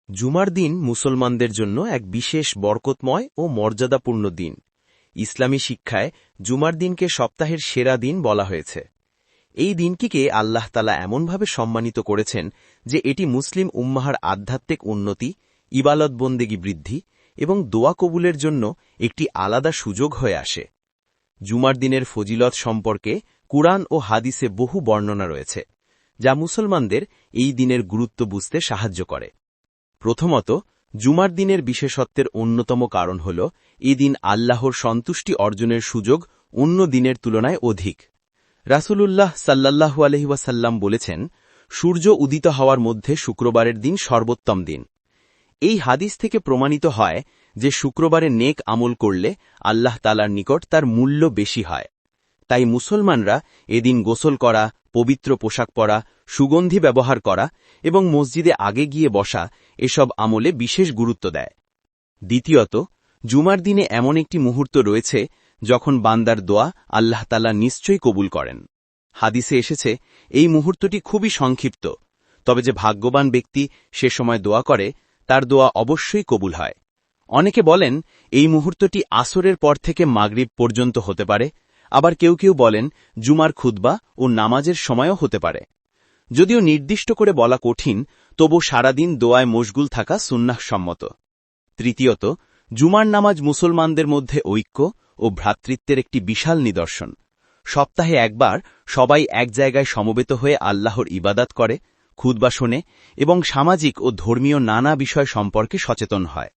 জুমার দিন মুসলমানদের জন্য এক বিশেষ বরকতময় ও মর্যাদাপূর্ণ দিন। ইসলামী শিক্ষায় জুমার দিনকে সপ্তাহের সেরা দিন বলা হয়েছে। এই দিনটিকে আল্লাহ তাআলা এমনভাবে সম্মানিত করেছেন যে এটি মুসলিম উম্মাহর আধ্যাত্মিক উন্নতি, ইবাদত বন্দেগী বৃদ্ধি এবং দোয়া কবুলের জন্য একটি আলাদা সুযোগ হয়ে আসে। জুমার দিনের ফজিলত সম্পর্কে কুরআন ও হাদিসে বহু বর্ণনা রয়েছে, যা মুসলমানদের এই দিনের গুরুত্ব বুঝতে সাহায্য করে। প্রথমত, জুমার দিনের বিশেষত্বের অন্যতম কারণ হল এই দিন আল্লাহর সন্তুষ্টি অর্জনের সুযোগ অন্য দিনের তুলনায় অধিক। রাসূলুল্লাহ সাল্লাল্লাহু আলাইহি ওয়াসাল্লাম বলেছেন, সূর্য উদিত হওয়ার মধ্যে শুক্রবারের দিন সর্বোত্তম দিন। এই হাদিস থেকে প্রমাণিত হয় যে শুক্রবারে নেক আমল করলে আল্লাহ তাআলার নিকট তার মূল্য বেশি হয়। তাই মুসলমানরা এদিন গোসল করা, পবিত্র পোশাক পরা, সুগন্ধি ব্যবহার করা এবং মসজিদে আগে গিয়ে বসা এসব আমলে বিশেষ গুরুত্ব দেয়। দ্বিতীয়ত, জুমার দিনে এমন একটি মুহূর্ত রয়েছে যখন বান্দার দোয়া আল্লাহ তাআলা নিশ্চয়ই কবুল করেন। হাদিসে এসেছে, এই মুহূর্তটি খুবই সংক্ষিপ্ত, তবে যে ভাগ্যবান ব্যক্তি সে সময় দোয়া করে তার দোয়া অবশ্যই কবুল হয়। অনেকে বলেন এই মুহূর্তটি আসরের পর থেকে মাগরিব পর্যন্ত হতে পারে, আবার কেউ কেউ বলেন জুমার খুতবা ও নামাজের সময়ও হতে পারে। যদিও নির্দিষ্ট করে বলা কঠিন, তবু সারাদিন দোয়ায় মশগুল থাকা সুন্নাহ সম্মত। তৃতীয়ত, জুমার নামাজ মুসলমানদের মধ্যে ঐক্য ও ভ্রাতৃত্বের একটি বিশাল নিদর্শন। সপ্তাহে একবার সবাই এক জায়গায় সমবেত হয়ে আল্লাহর ইবাদত করে, খুতবা শোনে এবং সামাজিক ও ধর্মীয় নানা বিষয় সম্পর্কে সচেতন হয়।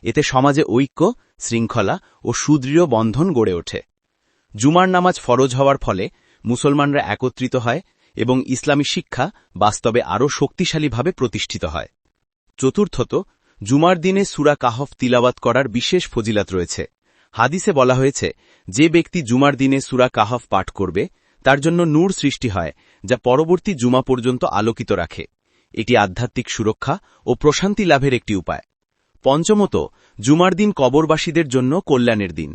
এতে সমাজে ঐক্য, শৃঙ্খলা ও সুদৃঢ় বন্ধন গড়ে ওঠে। জুমার নামাজ ফরজ হওয়ার ফলে মুসলমানরা একত্রিত হয় এবং ইসলামী শিক্ষা বাস্তবে আরও শক্তিশালীভাবে প্রতিষ্ঠিত হয়। চতুর্থত, জুমার দিনে সূরা কাহফ তিলাওয়াত করার বিশেষ ফজিলত রয়েছে। হাদিসে বলা হয়েছে, যে ব্যক্তি জুমার দিনে সূরা কাহফ পাঠ করবে তার জন্য নূর সৃষ্টি হয়, যা পরবর্তী জুমা পর্যন্ত আলোকিত রাখে। এটি আধ্যাত্মিক সুরক্ষা ও প্রশান্তি লাভের একটি উপায়। পঞ্চমত, জুমার দিন কবরবাসীদের জন্য কল্যাণের দিন,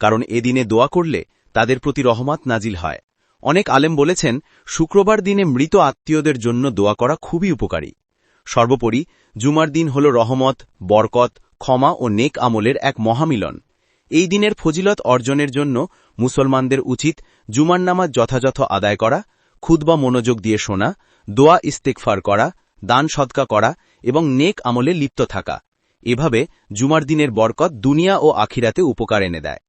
কারণ এদিনে দোয়া করলে তাদের প্রতি রহমত নাজিল হয়। অনেক আলেম বলেছেন, শুক্রবার দিনে মৃত আত্মীয়দের জন্য দোয়া করা খুবই উপকারী। সর্বোপরি, জুমার দিন হল রহমত, বরকত, ক্ষমা ও নেক আমলের এক মহামিলন। এই দিনের ফজিলত অর্জনের জন্য মুসলমানদের উচিত জুমার নামাজ যথাযথ আদায় করা, খুতবা মনোযোগ দিয়ে শোনা, দোয়া ইস্তেগফার করা, দান সদকা করা এবং নেক আমলে লিপ্ত থাকা। এভাবে জুমার দিনের বরকত দুনিয়া ও আখিরাতে উপকার এনে দেয়।